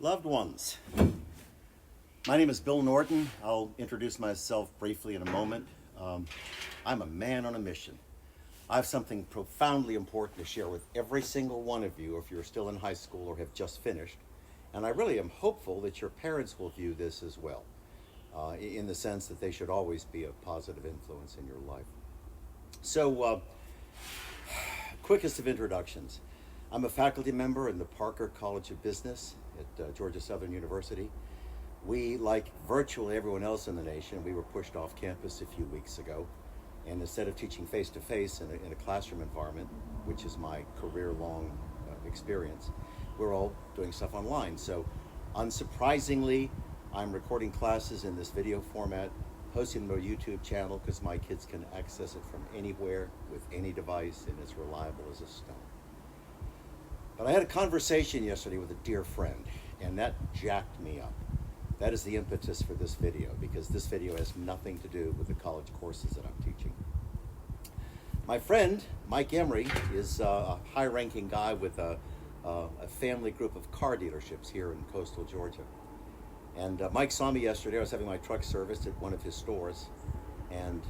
Loved ones, my name is Bill Norton. I'll introduce myself briefly in a moment. I'm a man on a mission. I have something profoundly important to share with every single one of you if you're still in high school or have just finished. And I really am hopeful that your parents will view this as well, in the sense that they should always be a positive influence in your life. So, quickest of introductions. I'm a faculty member in the Parker College of Business at Georgia Southern University. We, like virtually everyone else in the nation, we were pushed off campus a few weeks ago. And instead of teaching face-to-face in a classroom environment, which is my career-long experience, we're all doing stuff online. So unsurprisingly, I'm recording classes in this video format, posting them to a YouTube channel because my kids can access it from anywhere with any device, and it's reliable as a stone. But I had a conversation yesterday with a dear friend, and that jacked me up. That is the impetus for this video, because this video has nothing to do with the college courses that I'm teaching. My friend, Mike Emery, is a high-ranking guy with a family group of car dealerships here in coastal Georgia. And Mike saw me yesterday. I was having my truck serviced at one of his stores, and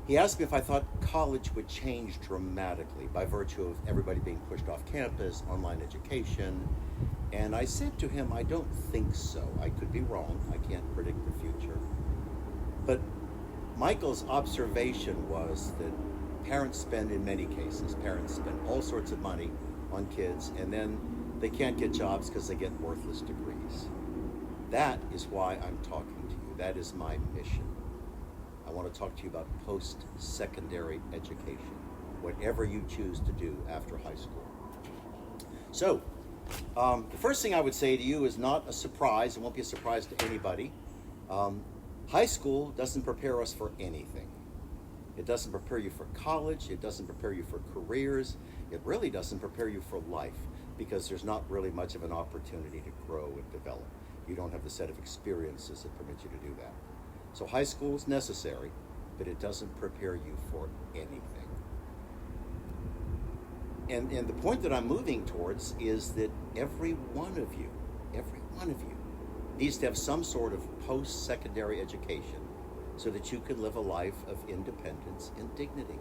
he asked me if I thought college would change dramatically by virtue of everybody being pushed off campus, online education. And I said to him, I don't think so. I could be wrong. I can't predict the future. But Michael's observation was that parents spend all sorts of money on kids, and then they can't get jobs because they get worthless degrees. That is why I'm talking to you. That is my mission. I want to talk to you about post-secondary education, whatever you choose to do after high school. So, the first thing I would say to you is not a surprise. It won't be a surprise to anybody. High school doesn't prepare us for anything. It doesn't prepare you for college. It doesn't prepare you for careers. It really doesn't prepare you for life, because there's not really much of an opportunity to grow and develop. You don't have the set of experiences that permit you to do that. So high school is necessary, but it doesn't prepare you for anything. And the point that I'm moving towards is that every one of you needs to have some sort of post-secondary education so that you can live a life of independence and dignity.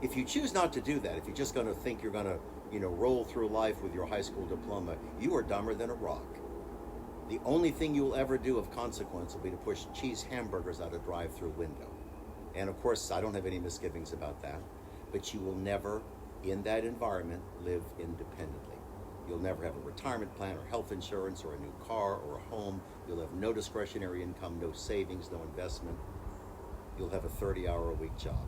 If you choose not to do that, if you're just going to think you're going to, roll through life with your high school diploma, you are dumber than a rock. The only thing you will ever do of consequence will be to push cheese hamburgers out a drive-through window. And of course, I don't have any misgivings about that, but you will never, in that environment, live independently. You'll never have a retirement plan or health insurance or a new car or a home. You'll have no discretionary income, no savings, no investment. You'll have a 30-hour-a-week job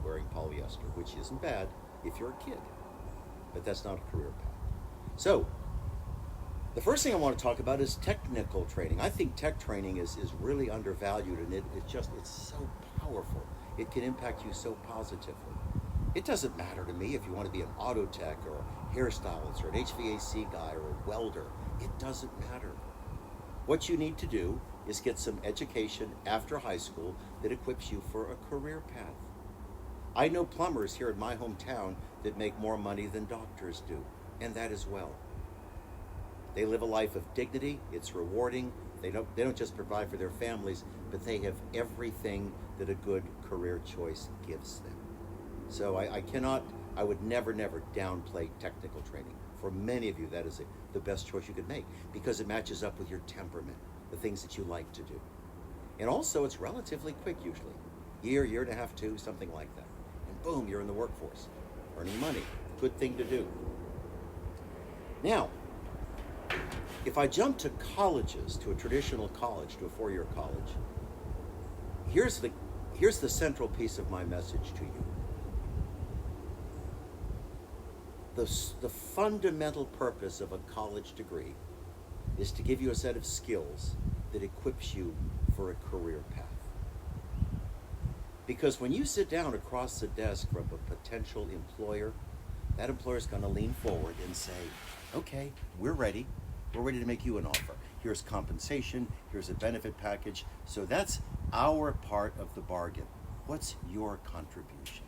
wearing polyester, which isn't bad if you're a kid, but that's not a career path. So, the first thing I want to talk about is technical training. I think tech training is really undervalued, and it's so powerful. It can impact you so positively. It doesn't matter to me if you want to be an auto tech or a hairstylist or an HVAC guy or a welder. It doesn't matter. What you need to do is get some education after high school that equips you for a career path. I know plumbers here in my hometown that make more money than doctors do, and that as well. They live a life of dignity. It's rewarding. They don't just provide for their families, but they have everything that a good career choice gives them. So I would never downplay technical training. For many of you, that is the best choice you could make, because it matches up with your temperament, the things that you like to do. And also, it's relatively quick usually. Year and a half, two, something like that. And boom, you're in the workforce, earning money. Good thing to do. Now, if I jump to colleges, to a traditional college, to a four-year college, here's the central piece of my message to you. The fundamental purpose of a college degree is to give you a set of skills that equips you for a career path. Because when you sit down across the desk from a potential employer, that employer is going to lean forward and say, okay, we're ready. We're ready to make you an offer. Here's compensation. Here's a benefit package. So that's our part of the bargain. What's your contribution?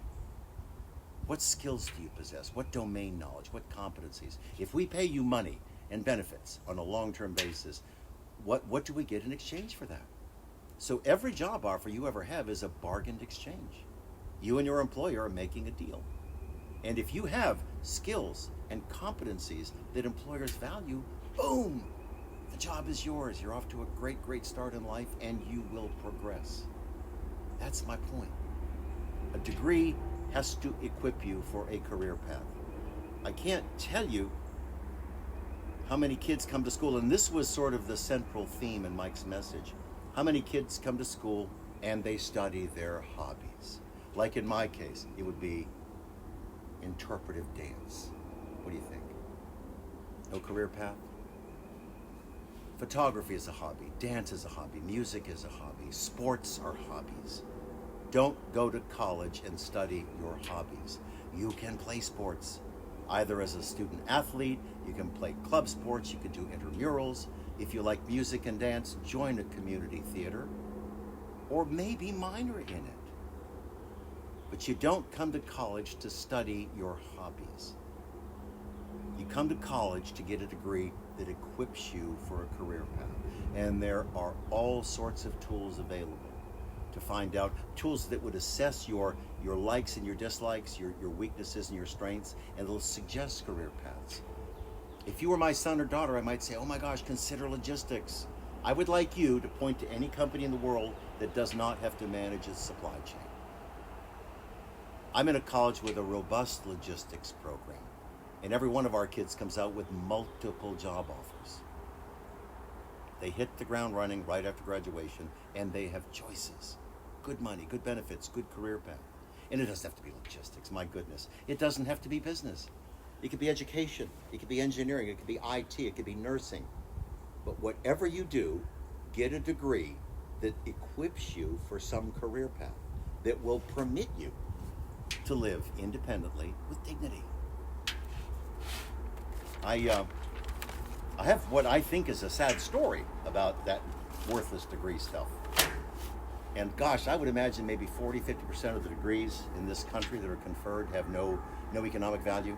What skills do you possess? What domain knowledge? What competencies? If we pay you money and benefits on a long-term basis. What do we get in exchange for that? So every job offer you ever have is a bargained exchange. You and your employer are making a deal. And if you have skills and competencies that employers value, boom, the job is yours. You're off to a great, great start in life, and you will progress. That's my point. A degree has to equip you for a career path. I can't tell you how many kids come to school, and this was sort of the central theme in Mike's message. How many kids come to school and they study their hobbies? Like in my case, it would be interpretive dance. What do you think? No career path? Photography is a hobby, dance is a hobby, music is a hobby, sports are hobbies. Don't go to college and study your hobbies. You can play sports, either as a student athlete, you can play club sports, you can do intramurals. If you like music and dance, join a community theater, or maybe minor in it. But you don't come to college to study your hobbies. You come to college to get a degree that equips you for a career path. And there are all sorts of tools available to find out, tools that would assess your likes and your dislikes, your weaknesses and your strengths, and they'll suggest career paths. If you were my son or daughter, I might say, oh my gosh, consider logistics. I would like you to point to any company in the world that does not have to manage its supply chain. I'm in a college with a robust logistics program, and every one of our kids comes out with multiple job offers. They hit the ground running right after graduation, and they have choices. Good money, good benefits, good career path. And it doesn't have to be logistics, my goodness. It doesn't have to be business. It could be education, it could be engineering, it could be IT, it could be nursing. But whatever you do, get a degree that equips you for some career path that will permit you to live independently with dignity. I have what I think is a sad story about that worthless degree stuff. And gosh, I would imagine maybe 40-50% of the degrees in this country that are conferred have no economic value.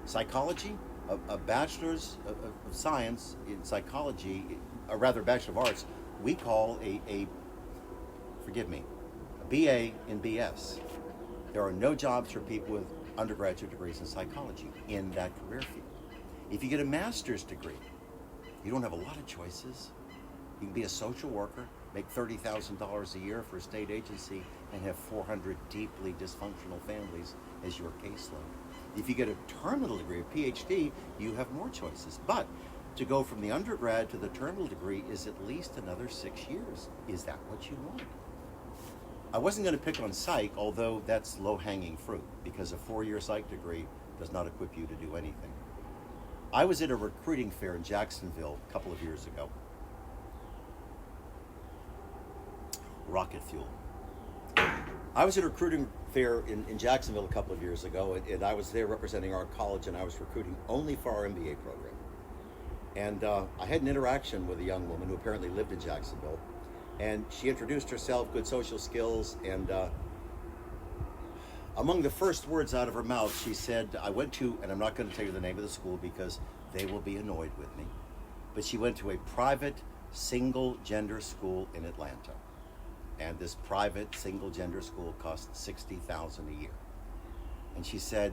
Psychology, a bachelor's of science in psychology, or rather bachelor of arts, we call a BA in BS. There are no jobs for people with undergraduate degrees in psychology in that career field. If you get a master's degree, you don't have a lot of choices. You can be a social worker, make $30,000 a year for a state agency, and have 400 deeply dysfunctional families as your caseload. If you get a terminal degree, a PhD, you have more choices. But to go from the undergrad to the terminal degree is at least another 6 years. Is that what you want? I wasn't going to pick on psych, although that's low-hanging fruit, because a 4-year psych degree does not equip you to do anything. I was at a recruiting fair in Jacksonville a couple of years ago. Rocket fuel. I was at a recruiting fair in Jacksonville a couple of years ago, and I was there representing our college, and I was recruiting only for our MBA program. And I had an interaction with a young woman who apparently lived in Jacksonville, and she introduced herself, good social skills, and among the first words out of her mouth, she said, I went to, and I'm not going to tell you the name of the school because they will be annoyed with me, but she went to a private single-gender school in Atlanta. And this private single-gender school cost $60,000 a year. And she said,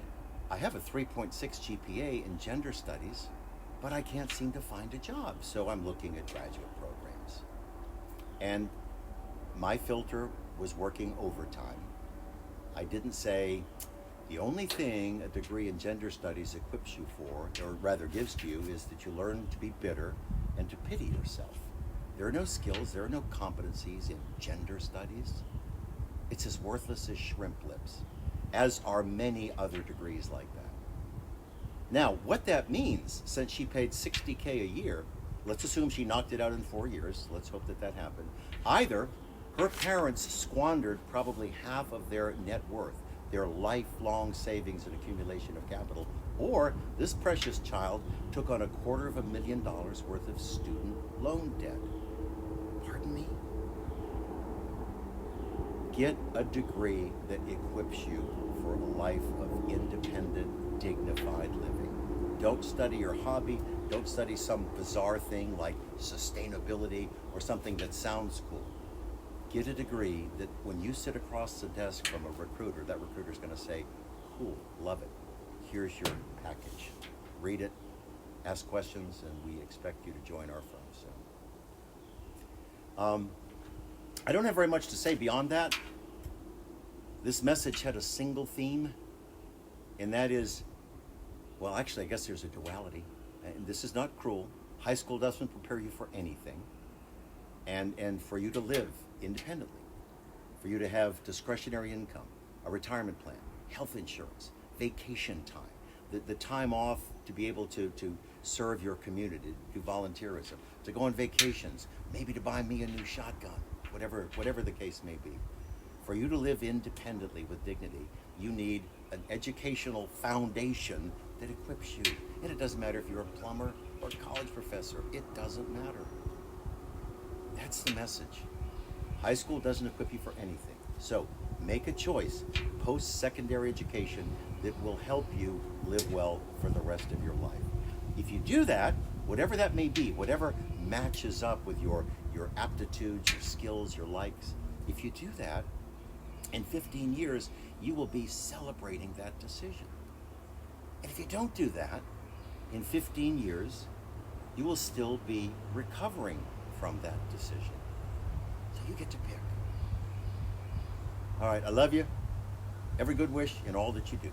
I have a 3.6 GPA in gender studies, but I can't seem to find a job, so I'm looking at graduate programs. And my filter was working overtime. I didn't say, the only thing a degree in gender studies equips you for, or rather gives to you, is that you learn to be bitter and to pity yourself. There are no skills, there are no competencies in gender studies. It's as worthless as shrimp lips, as are many other degrees like that. Now, what that means, since she paid $60K a year, let's assume she knocked it out in 4 years, let's hope that happened. Either her parents squandered probably half of their net worth, their lifelong savings and accumulation of capital, or this precious child took on $250,000 worth of student loan debt. Pardon me? Get a degree that equips you for a life of independent, dignified living. Don't study your hobby. Don't study some bizarre thing like sustainability or something that sounds cool. Get a degree that when you sit across the desk from a recruiter, that recruiter's going to say, cool, love it. Here's your package. Read it, ask questions, and we expect you to join our firm soon. I don't have very much to say beyond that. This message had a single theme, and that is, well, actually, I guess there's a duality. And this is not cruel. High school doesn't prepare you for anything. And for you to live independently, for you to have discretionary income, a retirement plan, health insurance, vacation time, the time off to be able to serve your community, do volunteerism, to go on vacations, maybe to buy me a new shotgun, whatever the case may be. For you to live independently with dignity, you need an educational foundation that equips you. And it doesn't matter if you're a plumber or a college professor. It doesn't matter. That's the message. High school doesn't equip you for anything. So make a choice, post-secondary education that will help you live well for the rest of your life. If you do that, whatever that may be, whatever matches up with your aptitudes, your skills, your likes, if you do that, in 15 years, you will be celebrating that decision. And if you don't do that, in 15 years, you will still be recovering from that decision. So you get to pick. All right, I love you. Every good wish in all that you do.